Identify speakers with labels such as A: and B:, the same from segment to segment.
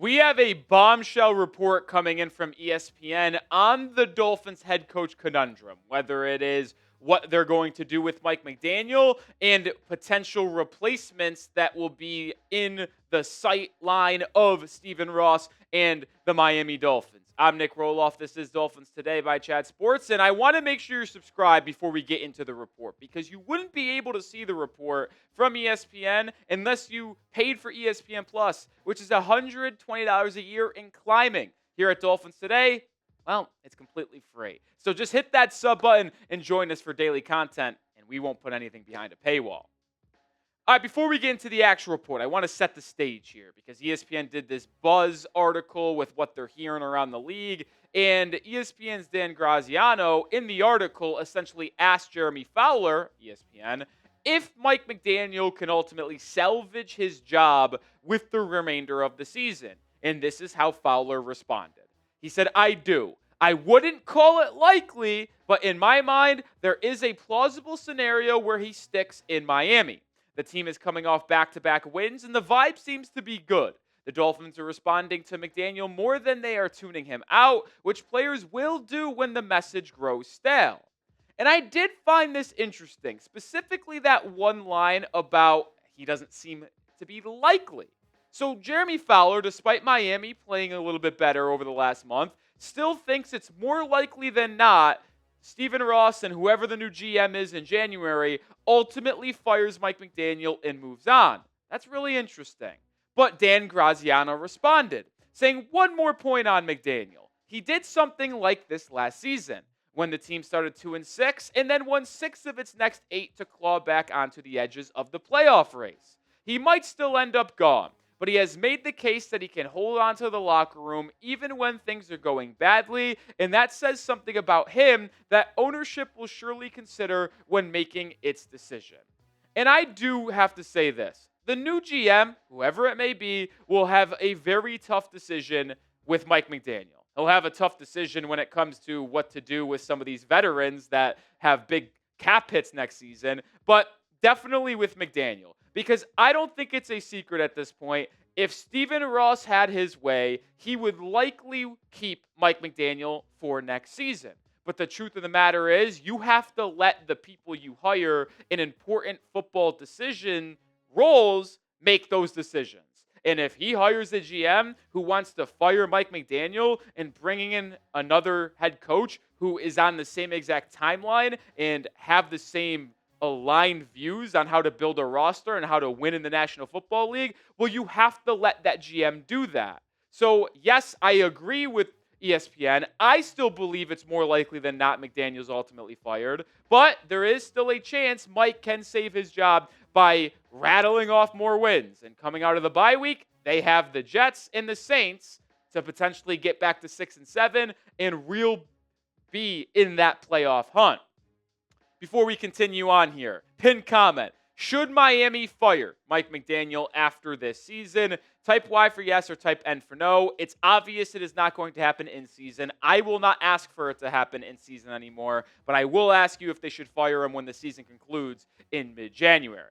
A: We have a bombshell report coming in from ESPN on the Dolphins head coach conundrum, whether it is what they're going to do with Mike McDaniel and potential replacements that will be in the sight line of Stephen Ross and the Miami Dolphins. I'm Nic Rohloff. This is Dolphins Today by Chad Sports, and I want to make sure you're subscribed before we get into the report because you wouldn't be able to see the report from ESPN unless you paid for ESPN Plus, which is $120 a year and climbing. Here at Dolphins Today, well, it's completely free. So just hit that sub button and join us for daily content, and we won't put anything behind a paywall. All right, before we get into the actual report, I want to set the stage here because ESPN did this buzz article with what they're hearing around the league, and ESPN's Dan Graziano in the article essentially asked Jeremy Fowler, ESPN, if Mike McDaniel can ultimately salvage his job with the remainder of the season. And this is how Fowler responded. He said, I do. I wouldn't call it likely, but in my mind, there is a plausible scenario where he sticks in Miami. The team is coming off back-to-back wins, and the vibe seems to be good. The Dolphins are responding to McDaniel more than they are tuning him out, which players will do when the message grows stale. And I did find this interesting, specifically that one line about he doesn't seem to be likely. So Jeremy Fowler, despite Miami playing a little bit better over the last month, still thinks it's more likely than not Stephen Ross and whoever the new GM is in January ultimately fires Mike McDaniel and moves on. That's really interesting. But Dan Graziano responded, saying one more point on McDaniel. He did something like this last season when the team started 2-6 and then won 6 of its next 8 to claw back onto the edges of the playoff race. He might still end up gone, but he has made the case that he can hold on to the locker room even when things are going badly, and that says something about him that ownership will surely consider when making its decision. And I do have to say this. The new GM, whoever it may be, will have a very tough decision with Mike McDaniel. He'll have a tough decision when it comes to what to do with some of these veterans that have big cap hits next season, but definitely with McDaniel. Because I don't think it's a secret at this point. If Stephen Ross had his way, he would likely keep Mike McDaniel for next season. But the truth of the matter is, you have to let the people you hire in important football decision roles make those decisions. And if he hires a GM who wants to fire Mike McDaniel and bringing in another head coach who is on the same exact timeline and have the same aligned views on how to build a roster and how to win in the National Football League, well, you have to let that GM do that. So, yes, I agree with ESPN. I still believe it's more likely than not McDaniel's ultimately fired, but there is still a chance Mike can save his job by rattling off more wins. And coming out of the bye week, they have the Jets and the Saints to potentially get back to 6-7 and be in that playoff hunt. Before we continue on here, pinned comment. Should Miami fire Mike McDaniel after this season? Type Y for yes or type N for no. It's obvious it is not going to happen in season. I will not ask for it to happen in season anymore, but I will ask you if they should fire him when the season concludes in mid-January.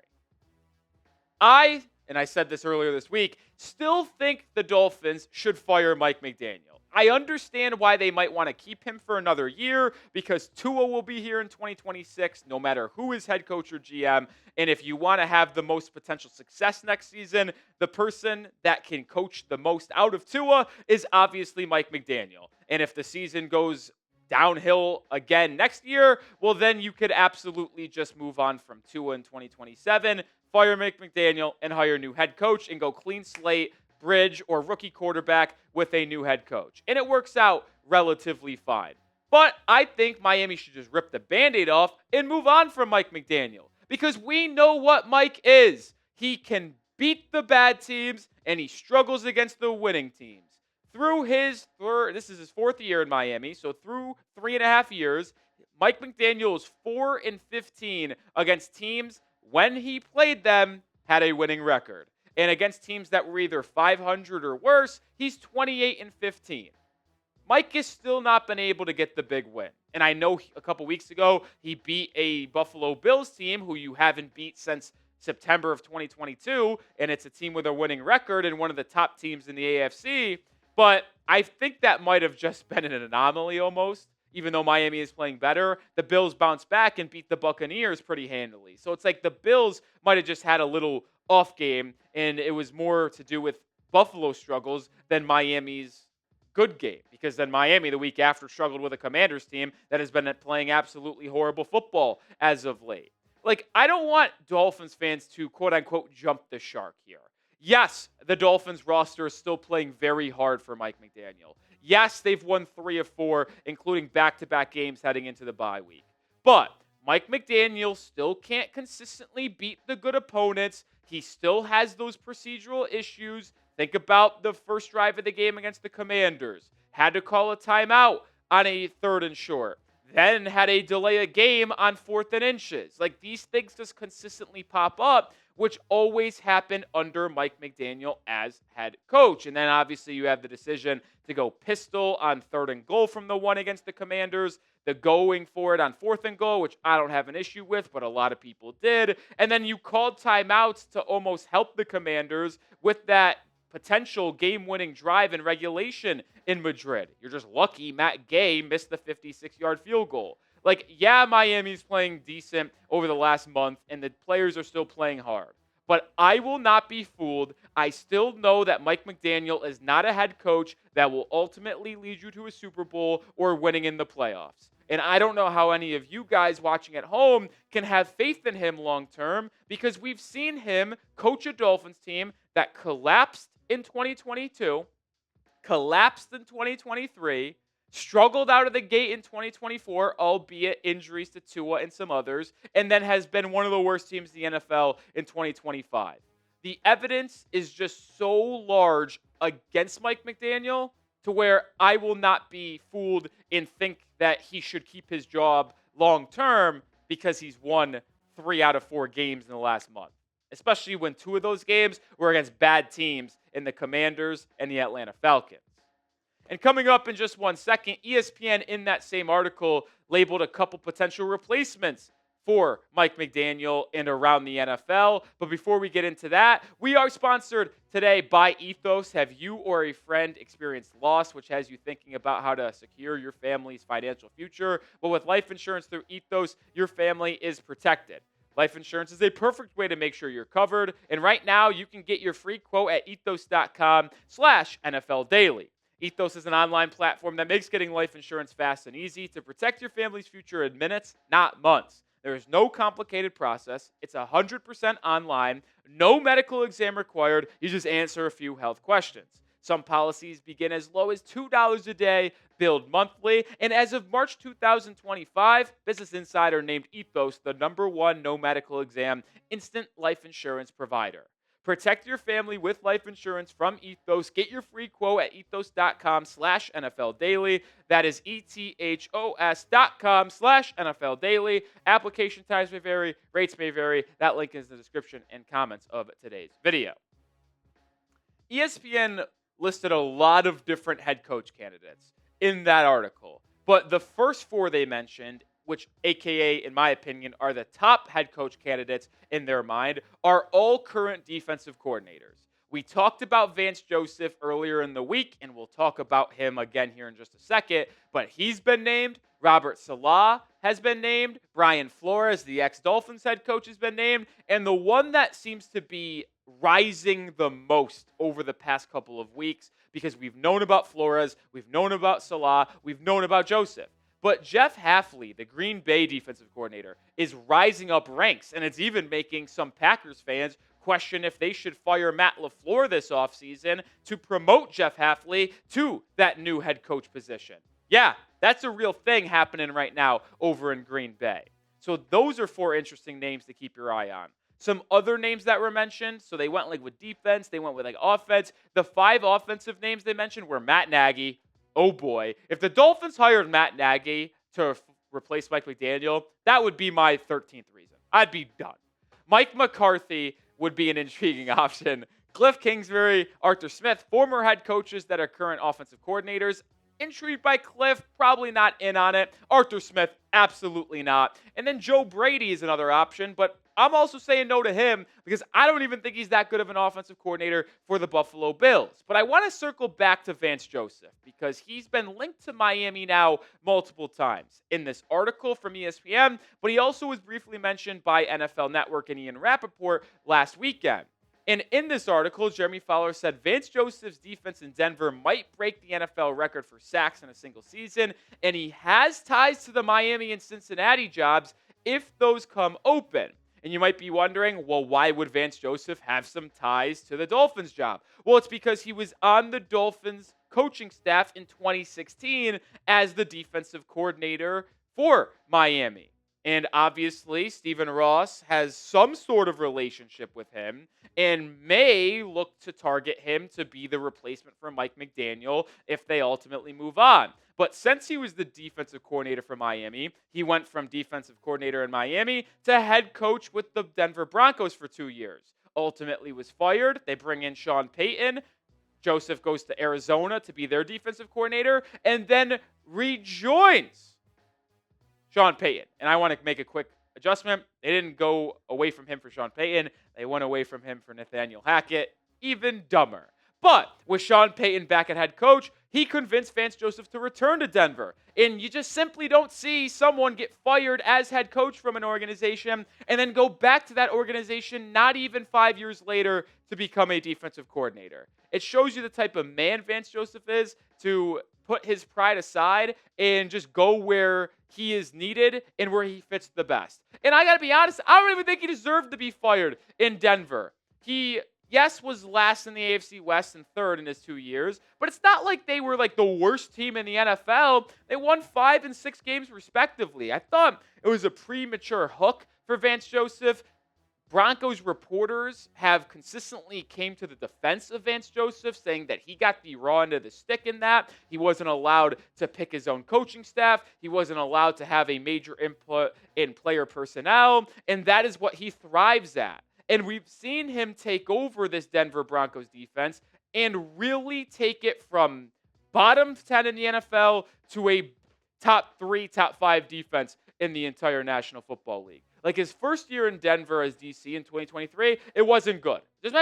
A: And I said this earlier this week, still think the Dolphins should fire Mike McDaniel. I understand why they might want to keep him for another year because Tua will be here in 2026, no matter who is head coach or GM. And if you want to have the most potential success next season, the person that can coach the most out of Tua is obviously Mike McDaniel. And if the season goes downhill again next year, well, then you could absolutely just move on from Tua in 2027, fire Mike McDaniel, and hire a new head coach and go clean slate, bridge, or rookie quarterback with a new head coach. And it works out relatively fine. But I think Miami should just rip the Band-Aid off and move on from Mike McDaniel. Because we know what Mike is. He can beat the bad teams, and he struggles against the winning teams. This is his 4th year in Miami, so through 3.5 years, Mike McDaniel is 4-15 against teams when he played them had a winning record. And against teams that were either 500 or worse, he's 28-15. Mike has still not been able to get the big win. And I know a couple weeks ago, he beat a Buffalo Bills team who you haven't beat since September of 2022, and it's a team with a winning record and one of the top teams in the AFC. But I think that might have just been an anomaly almost. Even though Miami is playing better, the Bills bounced back and beat the Buccaneers pretty handily. So it's like the Bills might have just had a little off game, and it was more to do with Buffalo's struggles than Miami's good game. Because then Miami, the week after, struggled with a Commanders team that has been playing absolutely horrible football as of late. Like, I don't want Dolphins fans to, quote-unquote, jump the shark here. Yes, the Dolphins roster is still playing very hard for Mike McDaniel. Yes, they've won 3 of 4, including back-to-back games heading into the bye week. But Mike McDaniel still can't consistently beat the good opponents. He still has those procedural issues. Think about the first drive of the game against the Commanders. Had to call a timeout on a 3rd and short. Then had a delay a game on 4th and inches. Like, these things just consistently pop up, which always happened under Mike McDaniel as head coach. And then obviously you have the decision to go pistol on 3rd and goal from the 1 against the Commanders, the going for it on 4th and goal, which I don't have an issue with, but a lot of people did. And then you called timeouts to almost help the Commanders with that potential game-winning drive in regulation in Madrid. You're just lucky Matt Gay missed the 56-yard field goal. Like, yeah, Miami's playing decent over the last month, and the players are still playing hard. But I will not be fooled. I still know that Mike McDaniel is not a head coach that will ultimately lead you to a Super Bowl or winning in the playoffs. And I don't know how any of you guys watching at home can have faith in him long term, because we've seen him coach a Dolphins team that collapsed in 2022, collapsed in 2023, struggled out of the gate in 2024, albeit injuries to Tua and some others, and then has been one of the worst teams in the NFL in 2025. The evidence is just so large against Mike McDaniel to where I will not be fooled and think that he should keep his job long term because he's won 3 out of 4 games in the last month, especially when 2 of those games were against bad teams in the Commanders and the Atlanta Falcons. And coming up in just 1 second, ESPN in that same article labeled a couple potential replacements for Mike McDaniel and around the NFL. But before we get into that, we are sponsored today by Ethos. Have you or a friend experienced loss, which has you thinking about how to secure your family's financial future? Well, with life insurance through Ethos, your family is protected. Life insurance is a perfect way to make sure you're covered. And right now, you can get your free quote at ethos.com/NFL Daily. Ethos is an online platform that makes getting life insurance fast and easy to protect your family's future in minutes, not months. There is no complicated process. It's 100% online. No medical exam required. You just answer a few health questions. Some policies begin as low as $2 a day, billed monthly. And as of March 2025, Business Insider named Ethos the #1 no medical exam instant life insurance provider. Protect your family with life insurance from Ethos. Get your free quote at ethos.com/NFL Daily. That is ethos.com/NFL Daily. Application times may vary. Rates may vary. That link is in the description and comments of today's video. ESPN listed a lot of different head coach candidates in that article. But the first 4 they mentioned, which AKA, in my opinion, are the top head coach candidates in their mind, are all current defensive coordinators. We talked about Vance Joseph earlier in the week, and we'll talk about him again here in just a second, but he's been named. Robert Saleh has been named. Brian Flores, the ex-Dolphins head coach, has been named. And the one that seems to be rising the most over the past couple of weeks, because we've known about Flores, we've known about Saleh, we've known about Joseph. But Jeff Hafley, the Green Bay defensive coordinator, is rising up ranks, and it's even making some Packers fans question if they should fire Matt LaFleur this offseason to promote Jeff Hafley to that new head coach position. Yeah, that's a real thing happening right now over in Green Bay. So those are 4 interesting names to keep your eye on. Some other names that were mentioned, so they went with defense, they went with offense. The 5 offensive names they mentioned were Matt Nagy. Oh boy, if the Dolphins hired Matt Nagy to replace Mike McDaniel, that would be my 13th reason. I'd be done. Mike McCarthy would be an intriguing option. Cliff Kingsbury, Arthur Smith, former head coaches that are current offensive coordinators. Intrigued by Cliff, probably not in on it. Arthur Smith, absolutely not. And then Joe Brady is another option, but I'm also saying no to him because I don't even think he's that good of an offensive coordinator for the Buffalo Bills. But I want to circle back to Vance Joseph because he's been linked to Miami now multiple times in this article from ESPN, but he also was briefly mentioned by NFL Network and Ian Rappaport last weekend. And in this article, Jeremy Fowler said Vance Joseph's defense in Denver might break the NFL record for sacks in a single season, and he has ties to the Miami and Cincinnati jobs if those come open. And you might be wondering, well, why would Vance Joseph have some ties to the Dolphins job? Well, it's because he was on the Dolphins coaching staff in 2016 as the defensive coordinator for Miami. And obviously, Stephen Ross has some sort of relationship with him and may look to target him to be the replacement for Mike McDaniel if they ultimately move on. But since he was the defensive coordinator for Miami, he went from defensive coordinator in Miami to head coach with the Denver Broncos for 2 years. Ultimately was fired. They bring in Sean Payton. Joseph goes to Arizona to be their defensive coordinator and then rejoins Sean Payton. And I want to make a quick adjustment. They didn't go away from him for Sean Payton. They went away from him for Nathaniel Hackett. Even dumber. But with Sean Payton back at head coach, he convinced Vance Joseph to return to Denver. And you just simply don't see someone get fired as head coach from an organization and then go back to that organization not even 5 years later to become a defensive coordinator. It shows you the type of man Vance Joseph is to put his pride aside and just go where he is needed and where he fits the best. And I got to be honest, I don't even think he deserved to be fired in Denver. He, yes, was last in the AFC West and third in his 2 years, but it's not like they were like the worst team in the NFL. They won 5 and 6 games respectively. I thought it was a premature hook for Vance Joseph. Broncos reporters have consistently came to the defense of Vance Joseph, saying that he got the raw end of the stick in that. He wasn't allowed to pick his own coaching staff. He wasn't allowed to have a major input in player personnel, and that is what he thrives at. And we've seen him take over this Denver Broncos defense and really take it from bottom 10 in the NFL to a top 3, top 5 defense in the entire National Football League. Like his first year in Denver as DC in 2023, it wasn't good. Just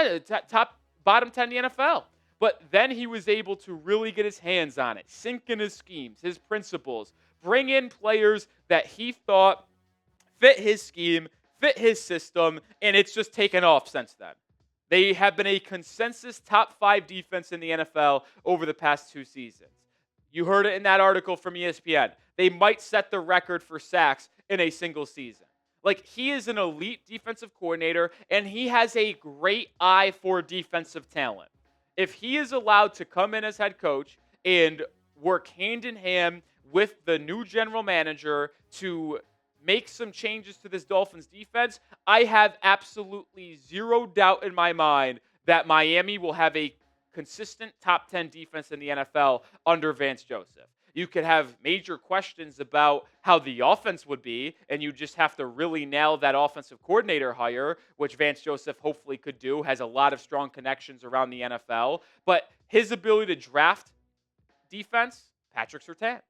A: bottom 10 in the NFL. But then he was able to really get his hands on it, sink in his schemes, his principles, bring in players that he thought fit his scheme, fit his system, and it's just taken off since then. They have been a consensus top 5 defense in the NFL over the past 2 seasons. You heard it in that article from ESPN. They might set the record for sacks in a single season. Like, he is an elite defensive coordinator, and he has a great eye for defensive talent. If he is allowed to come in as head coach and work hand in hand with the new general manager to make some changes to this Dolphins defense, I have absolutely zero doubt in my mind that Miami will have a consistent top 10 defense in the NFL under Vance Joseph. You could have major questions about how the offense would be, and you just have to really nail that offensive coordinator hire, which Vance Joseph hopefully could do, has a lot of strong connections around the NFL. But his ability to draft defense, Patrick Surtain.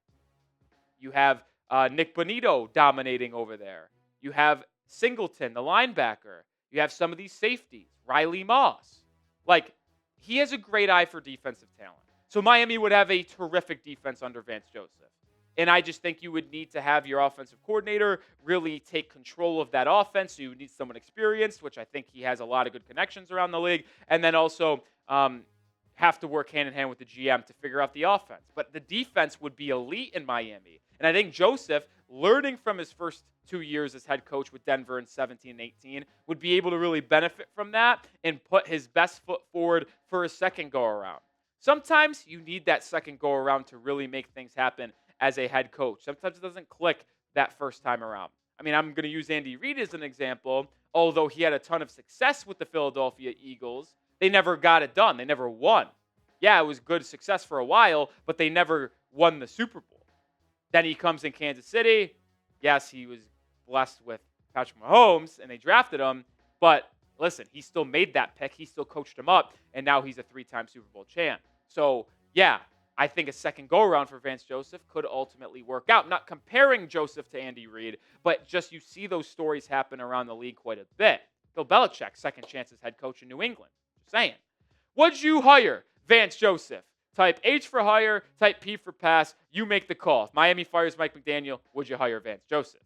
A: You have Nick Bonito dominating over there. You have Singleton, the linebacker. You have some of these safeties, Riley Moss. Like, he has a great eye for defensive talent. So Miami would have a terrific defense under Vance Joseph. And I just think you would need to have your offensive coordinator really take control of that offense. So you would need someone experienced, which I think he has a lot of good connections around the league. And then also have to work hand in hand with the GM to figure out the offense. But the defense would be elite in Miami. And I think Joseph, learning from his first 2 years as head coach with Denver in 17 and 18, would be able to really benefit from that and put his best foot forward for a second go-around. Sometimes you need that second go-around to really make things happen as a head coach. Sometimes it doesn't click that first time around. I mean, I'm going to use Andy Reid as an example. Although he had a ton of success with the Philadelphia Eagles, they never got it done. They never won. Yeah, it was good success for a while, but they never won the Super Bowl. Then he comes in Kansas City. Yes, he was blessed with Patrick Mahomes, and they drafted him. But listen, he still made that pick. He still coached him up, and now he's a 3-time Super Bowl champ. So, yeah, I think a second go-around for Vance Joseph could ultimately work out. Not comparing Joseph to Andy Reid, but just you see those stories happen around the league quite a bit. Bill Belichick, second chance as head coach in New England. Just saying. Would you hire Vance Joseph? Type H for hire, type P for pass. You make the call. If Miami fires Mike McDaniel, would you hire Vance Joseph?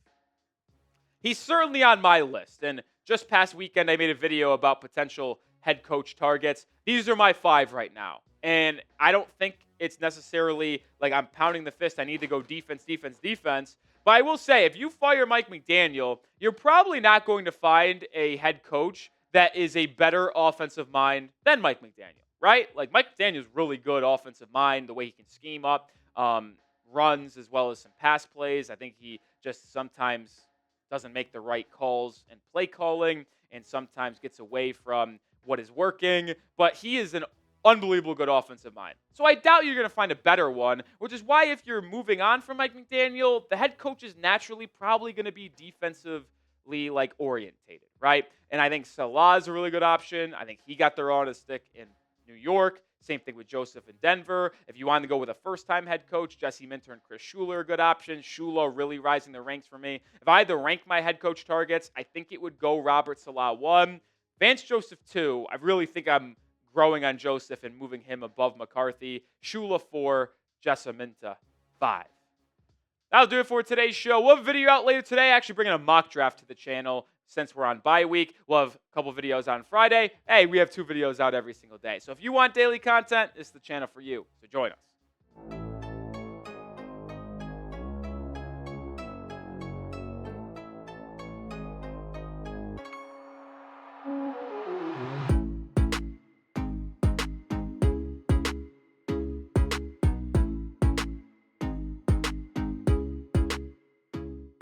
A: He's certainly on my list. And just past weekend, I made a video about potential head coach targets. These are my 5 right now. And I don't think it's necessarily like I'm pounding the fist. I need to go defense, defense, defense. But I will say, if you fire Mike McDaniel, you're probably not going to find a head coach that is a better offensive mind than Mike McDaniel, right? Like Mike McDaniel's really good offensive mind, the way he can scheme up runs as well as some pass plays. I think he just sometimes doesn't make the right calls and play calling and sometimes gets away from what is working. But he is an unbelievable good offensive mind. So I doubt you're going to find a better one, which is why if you're moving on from Mike McDaniel, the head coach is naturally probably going to be defensively orientated, right? And I think Salah is a really good option. I think he got their on a stick in New York. Same thing with Joseph in Denver. If you want to go with a first-time head coach, Jesse Minter and Chris Schuler are good options. Schuler really rising the ranks for me. If I had to rank my head coach targets, I think it would go Robert Salah 1, Vance Joseph 2. I really think I'm growing on Joseph and moving him above McCarthy. Shula 4, Jesse Minter 5. That'll do it for today's show. We'll have a video out later today, actually bringing a mock draft to the channel since we're on bye week. We'll have a couple videos on Friday. Hey, we have 2 videos out every single day. So if you want daily content, this is the channel for you. So join us.